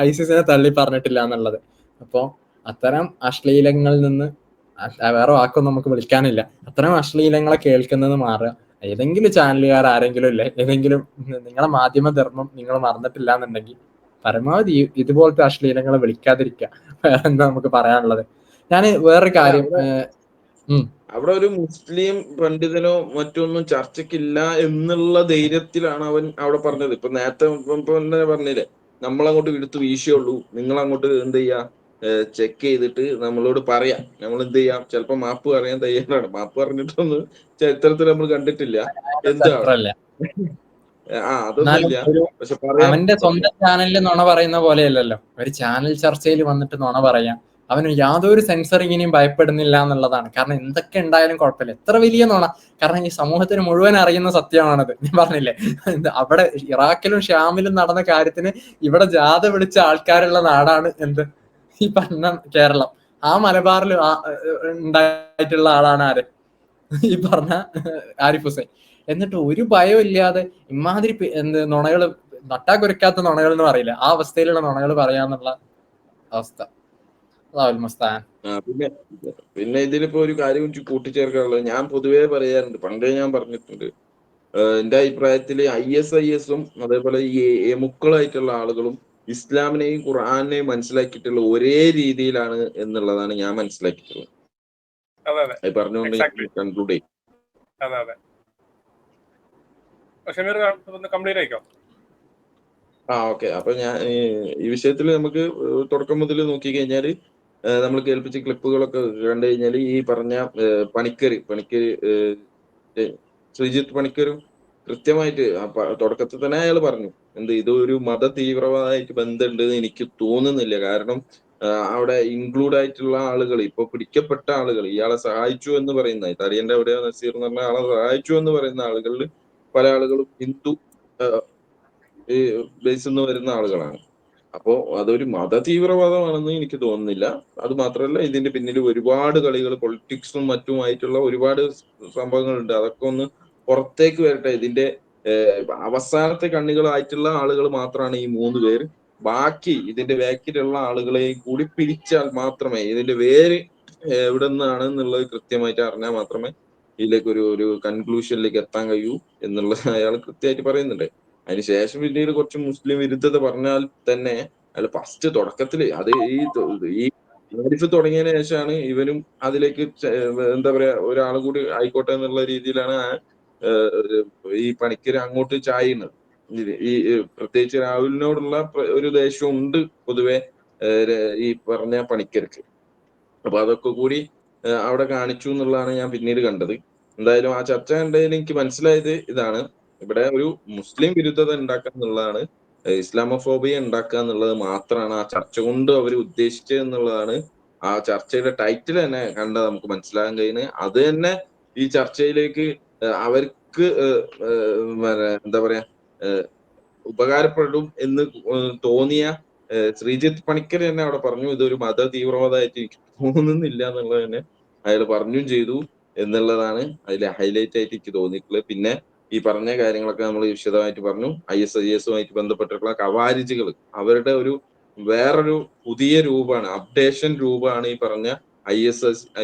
ഐസിസിനെ തള്ളി പറഞ്ഞിട്ടില്ല എന്നുള്ളത്. അപ്പോ അത്തരം അശ്ലീലങ്ങളിൽ നിന്ന് വേറെ വാക്കൊന്നും നമുക്ക് വിളിക്കാനില്ല. അത്തരം അശ്ലീലങ്ങളെ കേൾക്കുന്നത് മാറുക. ഏതെങ്കിലും ചാനലുകാർ ആരെങ്കിലും ഇല്ലേ, ഏതെങ്കിലും നിങ്ങളെ മാധ്യമ ധർമ്മം നിങ്ങൾ മറന്നിട്ടില്ല എന്നുണ്ടെങ്കിൽ പരമാവധി ഇതുപോലത്തെ അശ്ലീലങ്ങളെ വിളിക്കാതിരിക്കുക. എന്താ നമുക്ക് പറയാനുള്ളത്? ഞാൻ വേറൊരു കാര്യം അവിടെ ഒരു മുസ്ലിം പണ്ഡിതനോ മറ്റൊന്നും ചർച്ചയ്ക്കില്ല എന്നുള്ള ധൈര്യത്തിലാണ് അവൻ അവിടെ പറഞ്ഞത്. ഇപ്പൊ നേരത്തെ തന്നെ പറഞ്ഞില്ലേ, നമ്മളങ്ങോട്ട് എടുത്ത് വീശിയുള്ളൂ, നിങ്ങൾ അങ്ങോട്ട് എന്ത് ചെയ്യാ, ചെക്ക് ചെയ്തിട്ട് നമ്മളോട് പറയാം, നമ്മൾ എന്ത് ചെയ്യാം, ചിലപ്പോ മാപ്പ് പറയാൻ തയ്യാറാണ്. മാപ്പ് പറഞ്ഞിട്ടൊന്നും ചരിത്രത്തിൽ നമ്മൾ കണ്ടിട്ടില്ല. എന്താ അതൊന്നുമില്ല, പക്ഷെ പറയാം. അവന്റെ സ്വന്തം ചാനലിൽ നുണ പറയുന്ന പോലെയല്ലല്ലോ ഒരു ചാനൽ ചർച്ചയിൽ വന്നിട്ട് നുണ പറയാം. അവന് യാതൊരു സെൻസറിങ്ങിനെയും ഭയപ്പെടുന്നില്ല എന്നുള്ളതാണ്. കാരണം എന്തൊക്കെ ഉണ്ടായാലും കുഴപ്പമില്ല, എത്ര വലിയ നുണ. കാരണം ഈ സമൂഹത്തിന് മുഴുവൻ അറിയുന്ന സത്യമാണത്. ഞാൻ പറഞ്ഞില്ലേ, അവിടെ ഇറാഖിലും ഷാമിലും നടന്ന കാര്യത്തിന് ഇവിടെ ജാഥ വിളിച്ച ആൾക്കാരുള്ള നാടാണ് ഈ പറഞ്ഞ കേരളം. ആ മലബാറിൽ ഉണ്ടായിട്ടുള്ള ആളാണ് ആര്, ഈ പറഞ്ഞ ആരിഫ് ഹുസൈൻ. എന്നിട്ട് ഒരു ഭയവും ഇല്ലാതെ ഇമാതിരി നുണകള്, നട്ടാ കുരക്കാത്ത നുണകൾ എന്ന് പറയില്ല, ആ അവസ്ഥയിലുള്ള നുണകൾ പറയാന്നുള്ള അവസ്ഥ. പിന്നെ ഇതിലിപ്പോ ഒരു കാര്യം കൂട്ടിച്ചേർക്കാനുള്ളത്, ഞാൻ പൊതുവേ പറയാറുണ്ട്, പണ്ടേ ഞാൻ പറഞ്ഞിട്ടുണ്ട്, എന്റെ അഭിപ്രായത്തില് ISIS-ഉം അതേപോലെ ഈ എമുക്കളായിട്ടുള്ള ആളുകളും ഇസ്ലാമിനെയും ഖുർആാനെയും മനസ്സിലാക്കിയിട്ടുള്ള ഒരേ രീതിയിലാണ് എന്നുള്ളതാണ് ഞാൻ മനസ്സിലാക്കിയിട്ടുള്ളത്. അത് പറഞ്ഞുകൊണ്ട് കൺക്ലൂഡ് ചെയ്യും. കംപ്ലീറ്റ് ആയിക്കോ. ഓക്കെ. അപ്പൊ ഞാൻ ഈ വിഷയത്തിൽ നമുക്ക് തുടക്കം മുതൽ നോക്കി കഴിഞ്ഞാല് നമ്മൾ കേൾപ്പിച്ച ക്ലിപ്പുകളൊക്കെ കണ്ടു കഴിഞ്ഞാൽ ഈ പറഞ്ഞ പണിക്കര് ശ്രീജിത്ത് പണിക്കരും കൃത്യമായിട്ട് തുടക്കത്തിൽ തന്നെ അയാൾ പറഞ്ഞു, ഇതൊരു മത തീവ്രവാദമായിട്ട് ബന്ധമുണ്ട് എന്ന് എനിക്ക് തോന്നുന്നില്ല. കാരണം അവിടെ ഇൻക്ലൂഡ് ആയിട്ടുള്ള ആളുകൾ, ഇപ്പൊ പിടിക്കപ്പെട്ട ആളുകൾ, ഇയാളെ സഹായിച്ചു എന്ന് പറയുന്ന തടിയന്റെ അവിടെ നസീർ എന്ന് പറഞ്ഞ ആളെ സഹായിച്ചു എന്ന് പറയുന്ന ആളുകളിൽ പല ആളുകളും ഹിന്ദു ബേസിൽ നിന്ന് വരുന്ന ആളുകളാണ്. അപ്പോ അതൊരു മത തീവ്രവാദമാണെന്ന് എനിക്ക് തോന്നുന്നില്ല. അത് മാത്രമല്ല, ഇതിന്റെ പിന്നിൽ ഒരുപാട് കളികൾ, പൊളിറ്റിക്സും മറ്റുമായിട്ടുള്ള ഒരുപാട് സംഭവങ്ങളുണ്ട്. അതൊക്കെ ഒന്ന് പുറത്തേക്ക് വരട്ടെ. ഇതിന്റെ അവസാനത്തെ കണ്ണികളായിട്ടുള്ള ആളുകൾ മാത്രമാണ് ഈ 3 പേര്. ബാക്കി ഇതിന്റെ ബാക്കിലുള്ള ആളുകളെ കൂടി പിടിച്ചാൽ മാത്രമേ ഇതിന്റെ വേര് എവിടെ നിന്നാണ് എന്നുള്ളത് കൃത്യമായിട്ട് അറിഞ്ഞാൽ മാത്രമേ ഇതിലേക്ക് ഒരു കൺക്ലൂഷനിലേക്ക് എത്താൻ കഴിയൂ എന്നുള്ളത് അയാൾ കൃത്യമായിട്ട് പറയുന്നുണ്ട്. അതിനുശേഷം പിന്നീട് കുറച്ച് മുസ്ലിം വിരുദ്ധത പറഞ്ഞാൽ തന്നെ അയാൾ ഫസ്റ്റ് തുടക്കത്തില് അത് ഈ ആരിഫ് തുടങ്ങിയതിനു ശേഷമാണ് ഇവനും അതിലേക്ക് എന്താ പറയാ, ഒരാൾ കൂടി ആയിക്കോട്ടെ എന്നുള്ള രീതിയിലാണ് ഈ പണിക്കര് അങ്ങോട്ട് ചായുന്നത്. ഈ പ്രത്യേകിച്ച് രാഹുലിനോടുള്ള ഒരു ദേഷ്യവും ഉണ്ട് പൊതുവെ ഈ പറഞ്ഞ പണിക്കർക്ക്. അപ്പൊ അതൊക്കെ കൂടി അവിടെ കാണിച്ചു എന്നുള്ളതാണ് ഞാൻ പിന്നീട് കണ്ടത്. എന്തായാലും ആ ചർച്ച കണ്ടതിൽ എനിക്ക് മനസ്സിലായത് ഇതാണ്, ഇവിടെ ഒരു മുസ്ലിം വിരുദ്ധത ഉണ്ടാക്കുക എന്നുള്ളതാണ്, ഇസ്ലാമോഫോബിയ ഉണ്ടാക്കുക എന്നുള്ളത് മാത്രമാണ് ആ ചർച്ച കൊണ്ട് അവർ ഉദ്ദേശിച്ചത് എന്നുള്ളതാണ് ആ ചർച്ചയുടെ ടൈറ്റിൽ തന്നെ കണ്ടാൽ നമുക്ക് മനസ്സിലാകാൻ കഴിയുന്നത്. അത് തന്നെ ഈ ചർച്ചയിലേക്ക് അവർക്ക് എന്താ പറയാ ഉപകാരപ്പെടും എന്ന് തോന്നിയ ശ്രീജിത്ത് പണിക്കർ തന്നെ അവിടെ പറഞ്ഞു, ഇതൊരു മത തീവ്രവാദമായിട്ട് എനിക്ക് തോന്നുന്നില്ല എന്നുള്ളത് തന്നെ അയാൾ പറഞ്ഞും ചെയ്തു എന്നുള്ളതാണ് അതിൽ ഹൈലൈറ്റ് ആയിട്ട് എനിക്ക് തോന്നിയിട്ടുള്ളത്. പിന്നെ ഈ പറഞ്ഞ കാര്യങ്ങളൊക്കെ നമ്മൾ വിശദമായിട്ട് പറഞ്ഞു. ISIS-ഉമായിട്ട് ബന്ധപ്പെട്ടിട്ടുള്ള ഖവാരിജികൾ, അവരുടെ വേറൊരു പുതിയ രൂപമാണ്, അപ്ഡേഷൻ രൂപമാണ് ഈ പറഞ്ഞ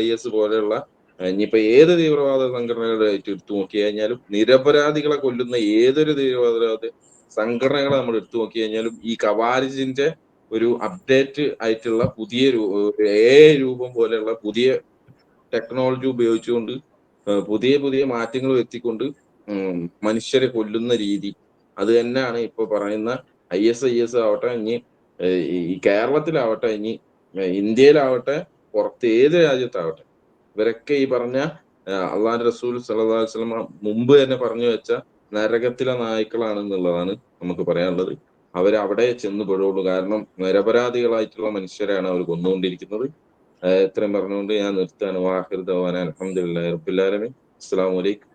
IS പോലെയുള്ള, ഇനിയിപ്പോ ഏത് തീവ്രവാദ സംഘടനകളായിട്ട് എടുത്തു നോക്കി കഴിഞ്ഞാലും, നിരപരാധികളെ കൊല്ലുന്ന ഏതൊരു തീവ്രവാദ സംഘടനകളെ നമ്മൾ എടുത്തു നോക്കി കഴിഞ്ഞാലും ഈ ഖവാരിജിന്റെ ഒരു അപ്ഡേറ്റ് ആയിട്ടുള്ള പുതിയ രൂപം പോലെയുള്ള പുതിയ ടെക്നോളജി ഉപയോഗിച്ചുകൊണ്ട് പുതിയ മാറ്റങ്ങൾ എത്തിക്കൊണ്ട് മനുഷ്യരെ കൊല്ലുന്ന രീതി, അത് തന്നെയാണ് ഇപ്പൊ പറയുന്ന ISIS ആവട്ടെ, ഇനി ഈ കേരളത്തിലാവട്ടെ, ഇനി ഇന്ത്യയിലാവട്ടെ, പുറത്ത് ഏത് രാജ്യത്താവട്ടെ, ഇവരൊക്കെ ഈ പറഞ്ഞ അള്ളാഹുവിന്റെ റസൂൽ സല്ലല്ലാഹു അലൈഹി വസല്ലം മുമ്പ് തന്നെ പറഞ്ഞു വെച്ച നരകത്തിലെ നായ്ക്കളാണെന്നുള്ളതാണ് നമുക്ക് പറയാനുള്ളത്. അവരവിടെ ചെന്ന് പെടുള്ളൂ. കാരണം നിരപരാധികളായിട്ടുള്ള മനുഷ്യരാണ് അവർ കൊന്നുകൊണ്ടിരിക്കുന്നത്. ഇത്രയും പറഞ്ഞുകൊണ്ട് ഞാൻ നിർത്തുകയാണ്. വാഹിർ ദഅ്വാനാ അൽഹംദുലില്ലാഹി റബ്ബിൽ ആലമീൻ. അസ്സലാമു അലൈക്കും.